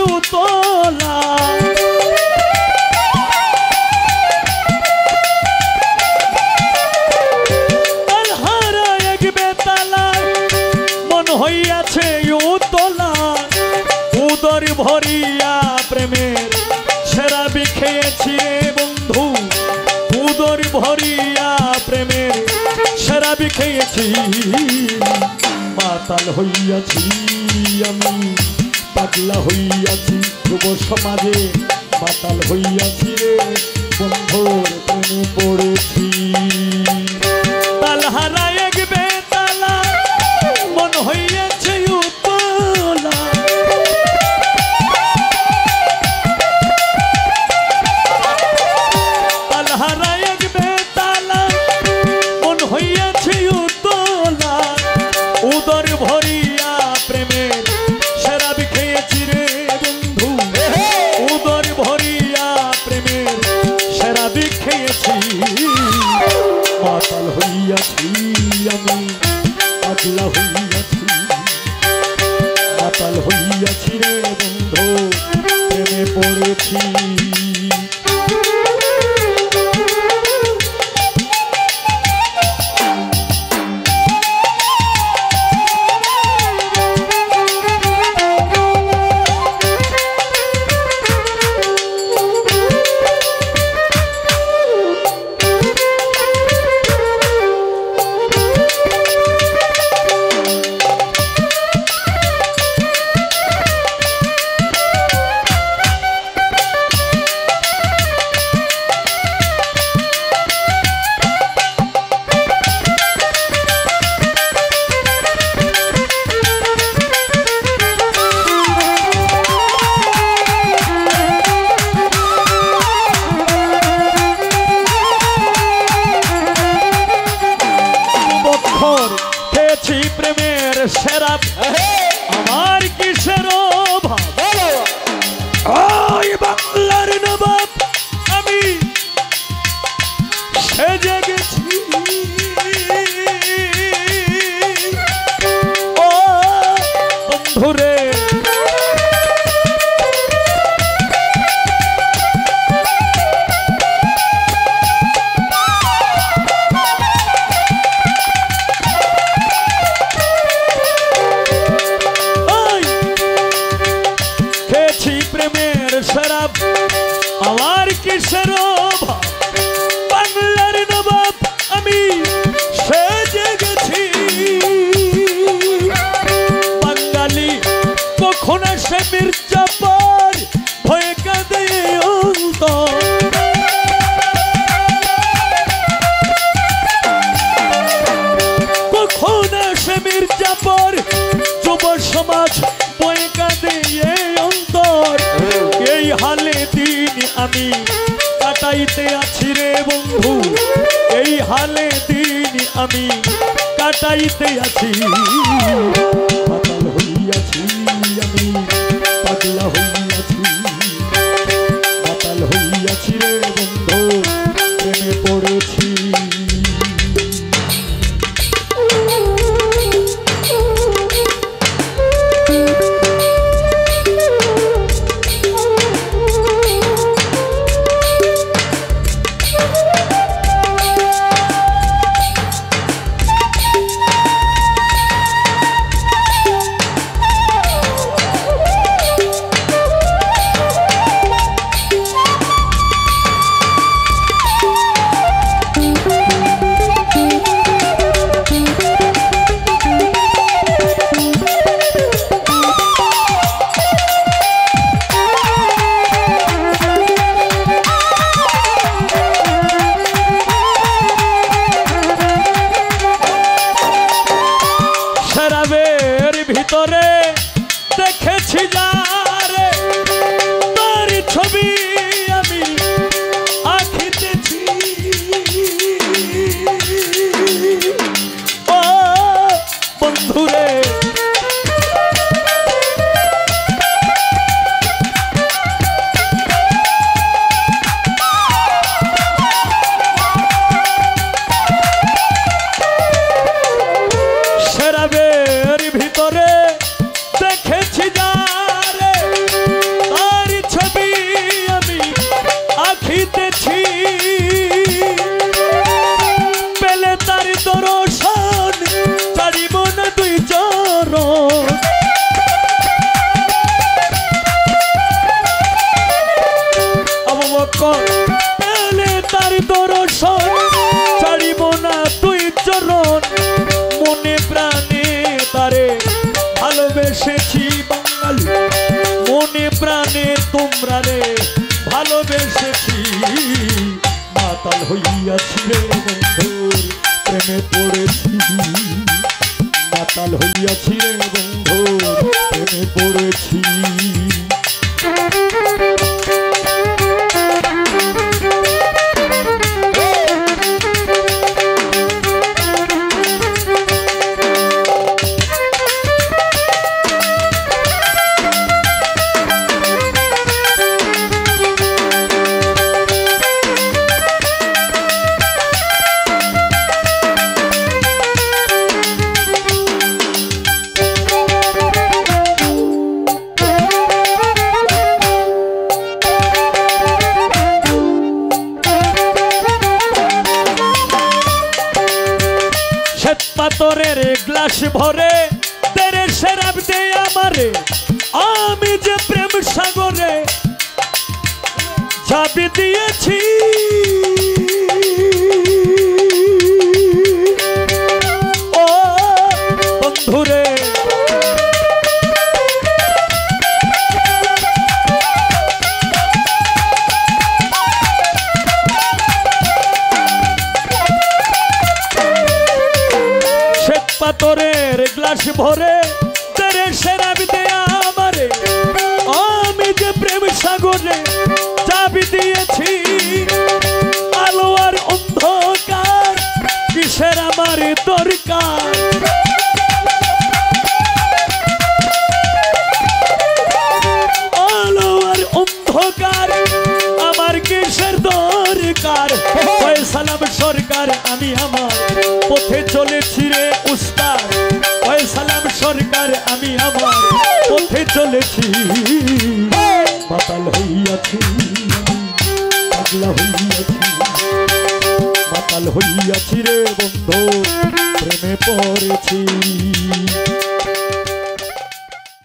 উতলা তালহারা এক বেতালা মন হইয়াছে উতলা উদর ভরিয়া প্রেমের শরাবি খেয়েছি রে বন্ধু উদর ভরিয়া প্রেমের শরাবি খেয়েছি মাতাল হইয়াছি আমি পাগলা হইয়াছি যুব সমাজে মাতাল হইয়াছি রে বন্ধুর প্রেমে পড়েছি তালহারা এক বেতালা মন হইয়াছে উতলা তালহারা এক বেতালা মন হইয়াছে উতলা উদর ভরিয়া প্রেমের শরাবি খেয়েছি রে বন্ধু উদর ভরিয়া প্রেমের শরাবি খেয়েছি মাতাল হইয়াছি আমি পাগলা হইয়াছি মাতাল হইয়াছি রে বন্ধু প্রেমে পড়েছি খেয়েছি প্রেমের শরাব আমার কিসের অভাব ওই বাংলার নবাব আমি সেজে গেছি ও বন্ধুরে প্রেমের শরাব আমার কিসের অভাব বাংলার নবাব আমি সেজে গেছি বাঙালি কখন আসে মির্জাপুর ভয়ে কাঁদে অন্তর কখন আসে মির্জাপুর যুব সমাজ ভয়ে কাঁদে অন্তর এই হালে দিন আমি কাটাইতে আছি রে বন্ধু এই হালে দিন আমি কাটাইতে আছি পাগল হইয়াছি আমি পাগলা হইয়াছি পাগল হইয়াছি রে বন্ধু প্রেমে পড়েছি কর এলে তার দর্শন ছাড়িব না তুই চরণ মনে প্রাণে তারে ভালোবেসেছি বাঙালি মনে প্রাণে তোমরা রে ভালোবেসেছি মাতাল হইয়াছি রে বন্ধুর প্রেমে পড়েছি মাতাল হইয়াছি রে বন্ধুর প্রেমে পড়েছি পাথরের গ্লাস ভরে তেরে শরাব দে আমারে আমি যে প্রেম সাগরে ঝাঁপি দিয়েছি ও বন্ধুরে পাথরের গ্লাস ভরে তেরে শরাব দে আমারে আমি যে প্রেম সাগরে চাবি দিয়েছি আলো আর অন্ধকার কিসের আমার দরকার আলো আর অন্ধকার আমার কিসের দরকার সালাম সরকার আমি আমার পথে চলেছি রে উস্তাদ ওই সালাম সরকার আমি আমার পথে চলেছি মাতাল হইয়াছি পাগলা হইয়াছি মাতাল হইয়াছি রে বন্ধু প্রেমে পড়েছি